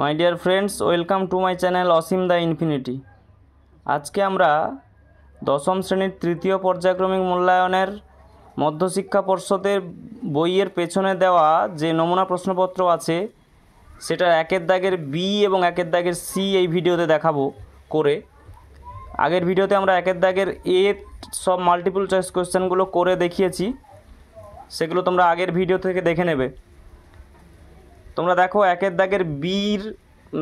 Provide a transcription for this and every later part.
My dear friends, welcome to my channel Asim the infinity. আজকে আমরা দশম শ্রেণীর তৃতীয় পর্যায়ক্রমিক মূল্যায়নের মধ্যশিক্ষা পর্ষদের বইয়ের পেছনে দেওয়া যে নমুনা প্রশ্নপত্র আছে সেটা একের দাগের বি এবং একের দাগের সি এই ভিডিওতে দেখাবো করে। আগের ভিডিওতে আমরা একের দাগের এ সব মাল্টিপল চয়েস কোয়েশ্চেনগুলো করে দেখিয়েছি, সেগুলো তোমরা আগের ভিডিও থেকে দেখে নেবে। তোমরা দেখো একের দাগের বির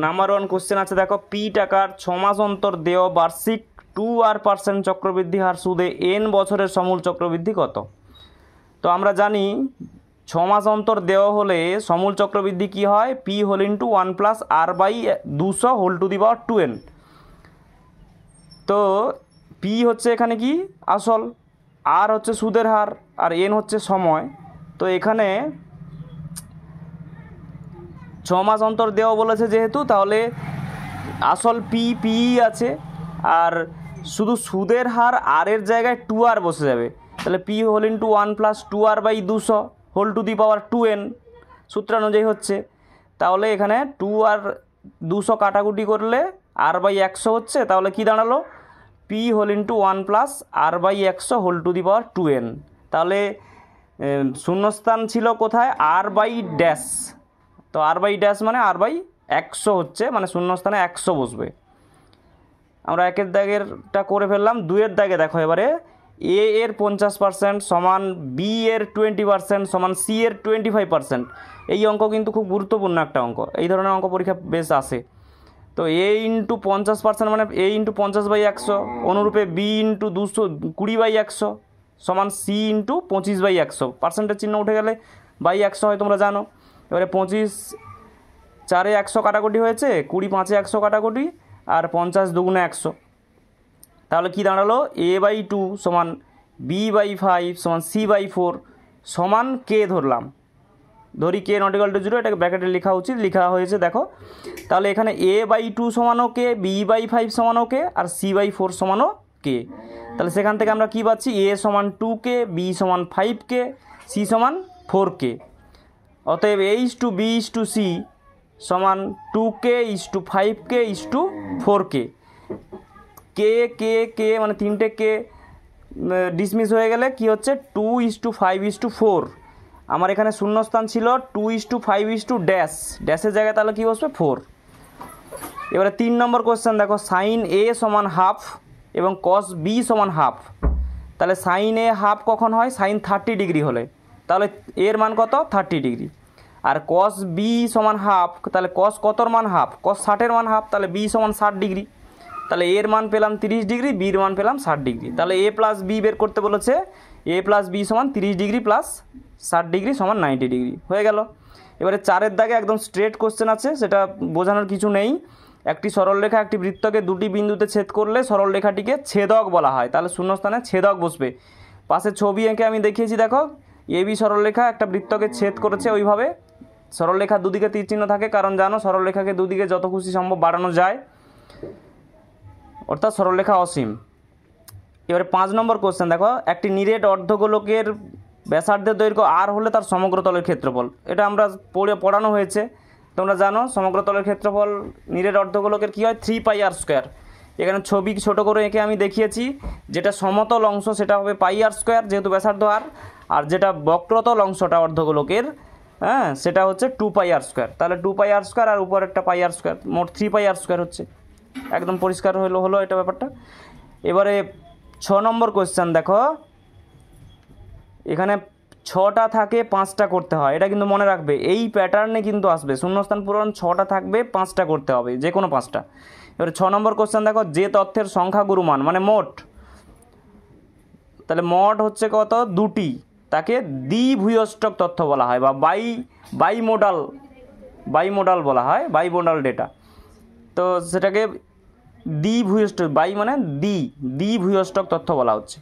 নাম্বার 1 কোশ্চেন আছে, দেখো পি টাকার 6 মাস অন্তর দেয় বার্ষিক 2% চক্রবৃদ্ধি হার সুদে n বছরের সমূল চক্রবৃদ্ধি কত? তো আমরা জানি 6 মাস অন্তর দেওয়া হলে সমূল চক্রবৃদ্ধি কি হয়, P whole into 1 plus r by 200 whole to the power 2n। তো পি হচ্ছে এখানে কি আসল, আর হচ্ছে সুদের হার, আর এন হচ্ছে সময়। তো এখানে 6 মাস অন্তর দেওয়া বলেছে যেহেতু, তাহলে আসল পি আছে, আর শুধু সুদের হার আর এর জায়গায় 2r বসে যাবে। তাহলে P whole into 1 plus 2r by 200 whole to the power 2n সূত্রানুযায়ী হচ্ছে। তাহলে এখানে 2 আর 200 কাটাকুটি করলে r বাই 100 হচ্ছে, তাহলে কি দাঁড়ালো P whole into 1 plus r by 100 whole to the power 2n। তাহলে শূন্যস্থান ছিল কোথায়, r বাই ড্যাশ। তো আর বাই ড্যাশ মানে আর বাই 100 হচ্ছে, মানে শূন্যস্থানে 100 বসবে। আমরা একের দাগেরটা করে ফেললাম। দুইয়ের দাগে দেখো এবারে এ এর 50% সমান বি এর 20% সমান সি এর 25%। এই অঙ্ক কিন্তু খুব গুরুত্বপূর্ণ একটা অঙ্ক, এই ধরনের অঙ্ক পরীক্ষা বেশ আসে। তো এ ইন্টু 50% মানে এ ইন্টু 50 বাই 100, অনুরূপে বি ইন্টু 220 বাই 100 সমান সি ইন্টু 25 বাই 100। পার্সেন্টের চিহ্ন উঠে গেলে বাই 100 হয়, তোমরা জানো। এবারে 25 4 এ 100 কাটাকুটি হয়েছে, 20 5 এ 100 কাটাকুটি, আর 50 2 100। তাহলে কি দাঁড়ালো, এ বাই 2 সমান বি বাই 5 সমান সি বাই 4 সমান কে ধরলাম, ধরি কে নট ইকুয়াল টু 0, এটাকে ব্র্যাকেটে লেখা উচিত, লেখা হয়েছে দেখো। তাহলে এখানে এ বাই 2 সমানও কে, বি বাই 5 সমানও কে, আর সি বাই 4 সমানও কে। তাহলে সেখান থেকে আমরা কি পাচ্ছি, এ সমান 2k, বি সমান 5k, সি সমান 4k। অতএব A is to B is to C সমান 2k is to 5k is to 4k। কে কে কে মানে তিনটে কে ডিসমিস হয়ে গেলে কি হচ্ছে, 2 ইস টু 5 ইস টু 4। আমার এখানে শূন্যস্থান ছিল 2 is to 5 is to dash, ড্যাশের জায়গায় তাহলে কী বসবে 4। এবারে 3 নম্বর কোয়েশ্চেন দেখো, সাইন এ সমান হাফ এবং কস বি সমান হাফ। তাহলে সাইন এ হাফ কখন হয়, সাইন 30 ডিগ্রি হলে, তাহলে এর মান কত 30 ডিগ্রি। আর কস বি সমান হাফ, তাহলে কস কতর মান হাফ, কস 60-এর মান হাফ, তাহলে বি সমান 60 ডিগ্রি। তাহলে এর মান পেলাম 30 ডিগ্রি, বির মান পেলাম 60 ডিগ্রি। তাহলে এ প্লাস বি বের করতে বলেছে, এ প্লাস বি সমান 30 ডিগ্রি প্লাস 60 ডিগ্রি সমান 90 ডিগ্রি হয়ে গেল। এবারে 4-এর দাগে একদম স্ট্রেট কোশ্চেন আছে, সেটা বোঝানোর কিছু নেই। একটি সরলরেখা একটি বৃত্তকে দুটি বিন্দুতে ছেদ করলে সরলরেখাটিকে ছেদক বলা হয়। তাহলে শূন্যস্থানে ছেদক বসবে। পাশে ছবি এঁকে আমি দেখিয়েছি, দেখো এ বি সরলরেখা একটা বৃত্তকে ছেদ করেছে, ওইভাবে সরলরেখার দুদিকে তীর চিহ্ন থাকে, কারণ জানো সরলরেখাকে দুদিকে যত খুশি সম্ভব বাড়ানো যায়, অর্থাৎ সরলরেখা অসীম। এবারে 5 নম্বর কোশ্চেন দেখো, একটি নিরেট অর্ধগোলকের ব্যাসার্ধের দৈর্ঘ্য আর হলে তার সমগ্রতলের ক্ষেত্রফল। এটা আমরা পড়ানো হয়েছে, তোমরা জানো সমগ্রতলের ক্ষেত্রফল নিরেট অর্ধগোলকের কী হয়, 3πr²। এখানে ছবি ছোট করে এঁকে আমি দেখিয়েছি, যেটা সমতল অংশ সেটা হবে πr² যেহেতু ব্যাসার্ধ আর, আর যেটা বক্রতল অংশটা অর্ধগোলকের, হ্যাঁ, সেটা হচ্ছে 2πr²। তাহলে 2πr² আর উপর একটা πr², মোট 3πr² হচ্ছে। একদম পরিষ্কার হলো এটা ব্যাপারটা। এবারে 6 নম্বর কোয়েশ্চেন দেখো, এখানে 6টা থাকে 5টা করতে হয়, এটা কিন্তু মনে রাখবে, এই প্যাটার্নে কিন্তু আসবে। শূন্যস্থান পূরণ 6টা থাকবে, 5টা করতে হবে, যে কোনো 5টা। এবারে 6 নম্বর কোয়েশ্চেন দেখো, যে তথ্যের সংখ্যাগুরু মান মানে মোট, তাহলে মোট হচ্ছে কত, 2টি, তাকে দ্বিভূয়ষ্টক তথ্য বলা হয়, বা বাইমোডাল বলা হয়, বাইমোডাল ডেটা। তো সেটাকে দ্বিভূয়ষ্টক, বাই মানে দ্বিভূয়ষ্টক তথ্য বলা হচ্ছে।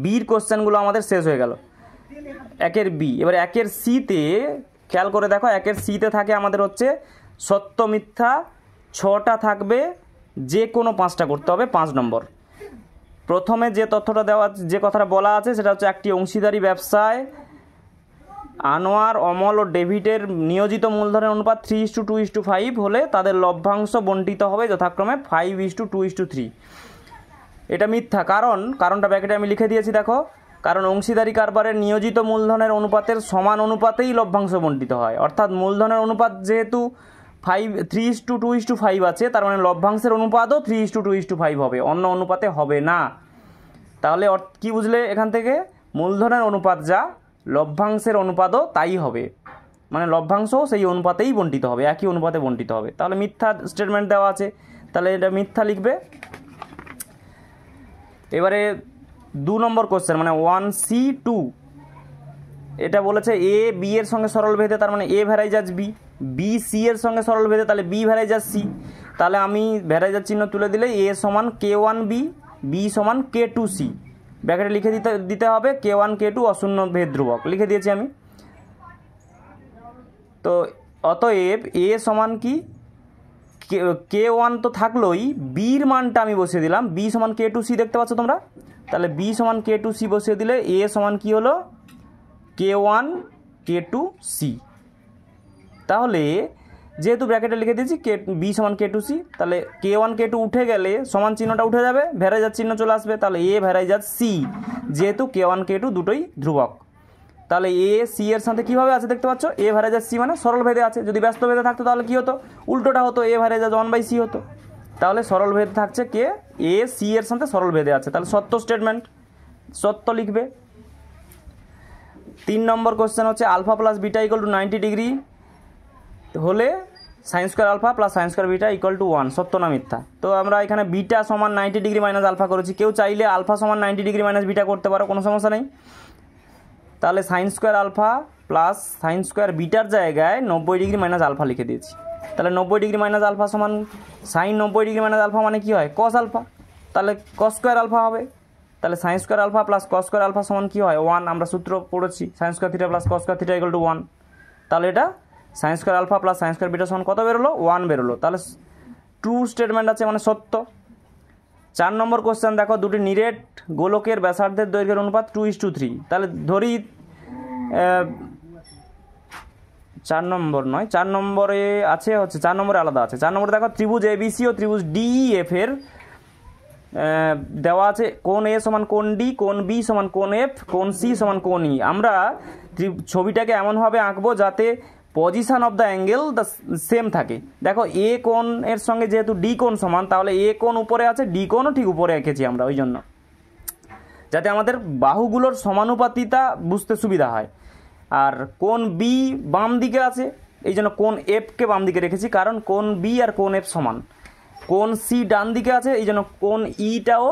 বির কোশ্চেনগুলো আমাদের শেষ হয়ে গেল, একের বি। এবার একের সিতে খেয়াল করে দেখো, একের সিতে থাকে আমাদের হচ্ছে সত্য মিথ্যা 6টা থাকবে, যে কোনো 5টা করতে হবে। 5 নম্বর, প্রথমে যে তথ্যটা দেওয়া, যে কথাটা বলা আছে সেটা হচ্ছে, একটি অংশীদারি ব্যবসায় আনোয়ার, অমল ও ডেভিডের নিয়োজিত মূলধনের অনুপাত 3:2:5 হলে তাদের লভ্যাংশ বণ্টিত হবে যথাক্রমে 5:2:3। এটা মিথ্যা। কারণটা ব্র্যাকেটে আমি লিখে দিয়েছি, দেখো। কারণ অংশীদারি কারবারের নিয়োজিত মূলধনের অনুপাতের সমান অনুপাতেই লভ্যাংশ বণ্টিত হয়, অর্থাৎ মূলধনের অনুপাত যেহেতু 3:2:5 আছে, তার মানে লভ্যাংশের অনুপাতও 3:2:5 হবে, অন্য অনুপাতে হবে না। তাহলে কি বুঝলে এখান থেকে? মূলধনের অনুপাত যা, লভ্যাংশের অনুপাতও তাই হবে, মানে লভ্যাংশও সেই অনুপাতেই বণ্টিত হবে, একই অনুপাতে বণ্টিত হবে। তাহলে মিথ্যা স্টেটমেন্ট দেওয়া আছে, তাহলে এটা মিথ্যা লিখবে। এবারে 2 নম্বর কোশ্চেন, মানে 1C2, এটা বলেছে এ বি এর সঙ্গে সরল ভেদে, তার মানে এ ভ্যারাইজাজ বি, বি সি এর সঙ্গে সরল ভেদে, তাহলে বি ভ্যারাইজাজ সি। তাহলে আমি ভ্যারাইজাজ চিহ্ন তুলে দিলে এ সমান K1B, বি সমান K2C, ব্র্যাকেটে লিখে দিতে হবে K1 K2 অশূন্য ভেদ ধ্রুবক, লিখে দিয়েছি আমি। তো অতএব এ সমান কি, K1 তো থাকলোই, বির মানটা আমি বসিয়ে দিলাম, বি সমান K2C, দেখতে পাচ্ছ তোমরা। তাহলে বি সমান K2C বসিয়ে দিলে এ সমান কি হলো, K1 K2C। তাহলে যেহেতু ব্র্যাকেটে লিখে দিয়েছি বি সমান K2C, তাহলে K1 K2 উঠে গেলে সমান চিহ্নটা উঠে যাবে, ভ্যারাইজাজ চিহ্ন চলে আসবে, তাহলে এ ভ্যারাইজাজ সি, যেহেতু K1 K2 দুটোই ধ্রুবক। তাহলে এ সি এর সাথে কীভাবে আছে দেখতে পাচ্ছ, এ ভ্যারাইজাজ সি মানে সরল ভেদে আছে। যদি ব্যস্ত ভেদে থাকতো তাহলে কী হতো, উল্টোটা হতো, এ ভ্যারাইজাজ 1/c হতো। তাহলে সরল ভেদ থাকছে কে, এ সি এর সাথে সরল ভেদে আছে, তাহলে সত্য স্টেটমেন্ট, সত্য লিখবে। 3 নম্বর কোশ্চেন হচ্ছে alpha plus beta equal to 90 degree হলে sine square alpha plus sine square beta equal to 1, সত্য না মিথ্যা? তো আমরা এখানে বিটা সমান 90 ডিগ্রি মাইনাস আলফা করেছি, কেউ চাইলে আলফা সমান 90 ডিগ্রি মাইনাস বিটা করতে পারো, কোনো সমস্যা নেই। তাহলে sine square alpha plus sine square বিটার জায়গায় 90 ডিগ্রি মাইনাস আলফা লিখে দিয়েছি। তাহলে 90 ডিগ্রি মাইনাস আলফা সমান সাইন 90 ডিগ্রি মাইনাস আলফা মানে কি হয়, কস আলফা, তাহলে কস স্কোয়ার আলফা হবে। তাহলে sine square alpha plus cos square alpha সমান কি হয়, 1, আমরা সূত্র পড়েছি, sine square theta plus cos square theta equal to 1। তাহলে এটা sine square alpha plus sine square beta সমান কত বেরোলো, 1 বেরোলো, তাহলে ট্রু স্টেটমেন্ট আছে, মানে সত্য। 4 নম্বর কোশ্চেন দেখো, দুটি নিরেট গোলকের ব্যাসার্ধের দৈর্ঘ্যের অনুপাত 2:3। তাহলে ধরি 4 নম্বর নয়, 4 নম্বরে আছে হচ্ছে, 4 নম্বরে আলাদা আছে। 4 নম্বরে দেখো ত্রিভুজ এবিসি ও ত্রিভুজ ডিইএফ এর দেওয়া আছে কোণ এ সমান কোণ ডি, কোণ বি সমান কোণ এফ, কোণ সি সমান কোণ ই। আমরা ছবিটাকে এমনভাবে আঁকবো যাতে position of the angle the same থাকে। দেখো এ কোণ এর সঙ্গে যেহেতু ডি কোণ সমান, তাহলে এ কোণ উপরে আছে, ডি কোণও ঠিক উপরে এঁকেছি আমরা, ওই জন্য যাতে আমাদের বাহুগুলোর সমানুপাতিতা বুঝতে সুবিধা হয়। আর কোণ বি বাম দিকে আছে, এই জন্য কোণ এফকে বাম দিকে রেখেছি, কারণ কোণ বি আর কোণ এফ সমান। কোণ সি ডান দিকে আছে, এই জন্য কোণ ইটাও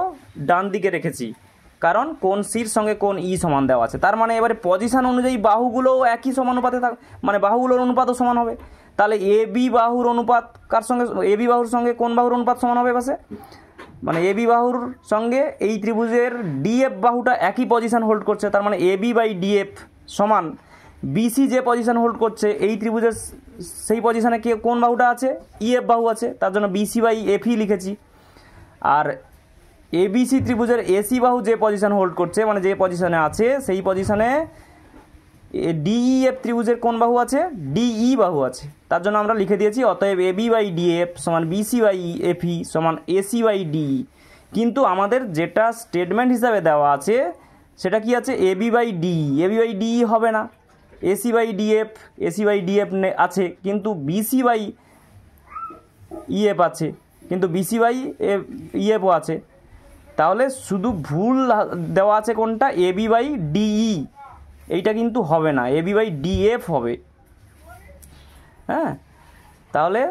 ডান দিকে রেখেছি, কারণ কোণ সির সঙ্গে কোণ ই সমান দেওয়া আছে। তার মানে এবারে পজিশন অনুযায়ী বাহুগুলোও একই সমানুপাতে মানে বাহুগুলোর অনুপাতও সমান হবে। তাহলে এ বি বাহুর অনুপাত কার সঙ্গে, এ বি বাহুর সঙ্গে কোন বাহুর অনুপাত সমান হবে পাশে, মানে এ বি বাহুর সঙ্গে এই ত্রিভুজের ডিএফ বাহুটা একই পজিশন হোল্ড করছে, তার মানে এ বি বাই ডিএফ সমান বিসি যে পজিশন হোল্ড করছে এই ত্রিভুজের সেই পজিশনে কে কোন বাহুটা আছে, ইএফ বাহু আছে, তার জন্য বিসি বাই এফই লিখেছি। আর এবিসি ত্রিভুজের এসি বাহু যে পজিশন হোল্ড করছে, মানে যে পজিশনে আছে সেই পজিশনে ডিইএফ ত্রিভুজের কোন বাহু আছে, ডিই বাহু আছে, তার জন্য আমরা লিখে দিয়েছি অতএব এবি বাই ডিএফ সমান বিসি বাই এফই সমান এসি বাই ডিই। কিন্তু আমাদের যেটা স্টেটমেন্ট হিসাবে দেওয়া আছে সেটা কি আছে, AB by DE, AB by DE হবে না, AC by DF, AC by DF আছে, কিন্তু বিসি বাই ইএফ আছে, কিন্তু বিসি বাই ইএফও আছে। তাহলে শুধু ভুল দেওয়া আছে কোনটা, এবি বাই ডিই, এইটা কিন্তু হবে না, এবি বাই ডিএফ হবে। হ্যাঁ, তাহলে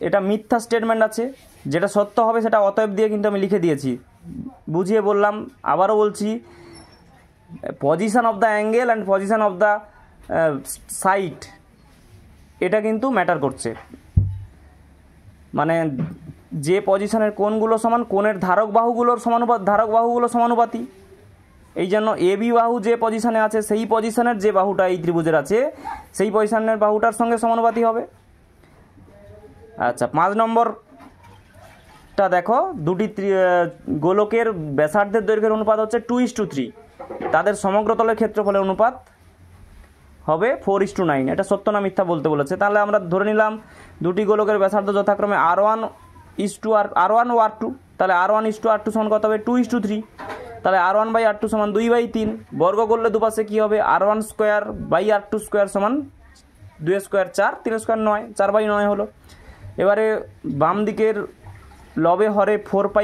এটা মিথ্যা স্টেটমেন্ট আছে, যেটা সত্য হবে সেটা অতএব দিয়ে কিন্তু আমি লিখে দিয়েছি, বুঝিয়ে বললাম। আবারও বলছি, position of the angle and position of the side এটা কিন্তু ম্যাটার করছে, মানে যে পজিশনের কোণগুলো সমান, কোণের ধারক বাহুগুলোর সমানুপাতি। এই জন্য এবি বাহু যে পজিশনে আছে সেই পজিশনের যে বাহুটা এই ত্রিভুজের আছে সেই পজিশনের বাহুটার সঙ্গে সমানুপাতি হবে। আচ্ছা, 5 নম্বরটা দেখো, দুটি গোলকের ব্যাসার্ধের দৈর্ঘ্যের অনুপাত হচ্ছে 2:3, তাদের সমগ্র তলের ক্ষেত্রফলের অনুপাত হবে 4:9। এটা সত্য না মিথ্যা বলতে বলেছে। তাহলে আমরা ধরে নিলাম দুটি গোলকের ব্যাসার্ধ যথাক্রমে R1 ও R2। তাহলে R1:R2 সমান কত হবে? 2:3। তাহলে R1/R2 সমান 2/3। বর্গ করলে দুপাশে কী হবে? R1² সমান 2² 4, 3² 9, 4/9 হলো। এবারে বাম দিকের লবে হরে 4π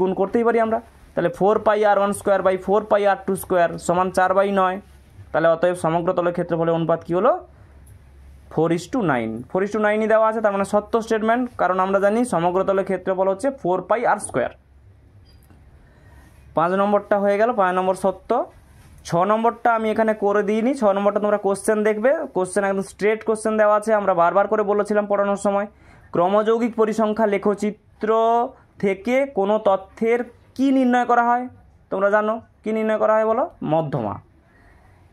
গুণ করতেই পারি আমরা। তাহলে 4πR1² সমান 4/9। তাহলে অতএব সমগ্র তলের ক্ষেত্রফলের অনুপাত কী হলো? 4:9। 4:9ই দেওয়া আছে, তার মানে সত্য স্টেটমেন্ট, কারণ আমরা জানি সমগ্র তলের ক্ষেত্রফল হচ্ছে 4πR²। 5 নম্বরটা হয়ে গেল, 5 নম্বর সত্য। 6 নম্বরটা আমি এখানে করে দিইনি। 6 নম্বরটা তোমরা কোশ্চেন দেখবে, কোশ্চেন একদম স্ট্রেট কোশ্চেন দেওয়া আছে। আমরা বারবার করে বলেছিলাম পড়ানোর সময়, ক্রমযৌগিক পরিসংখ্যা লেখচিত্র থেকে কোনো তথ্যের কি নির্ণয় করা হয়? তোমরা জানো কি নির্ণয় করা হয় বলো? মধ্যমা।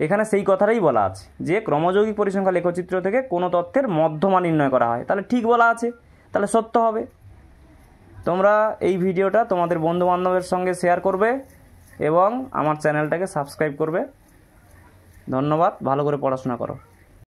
এখানে সেই কথাটাই বলা আছে যে ক্রমযৌগিক পরিসংখ্যা লেখচিত্র থেকে কোনো তথ্যের মধ্যমা নির্ণয় করা হয়। তাহলে ঠিক বলা আছে, তাহলে সত্য হবে। তোমরা এই ভিডিওটা তোমাদের বন্ধুবান্ধবের সঙ্গে শেয়ার করবে এবং আমার চ্যানেলটাকে সাবস্ক্রাইব করবে। ধন্যবাদ, ভালো করে পড়াশোনা করো।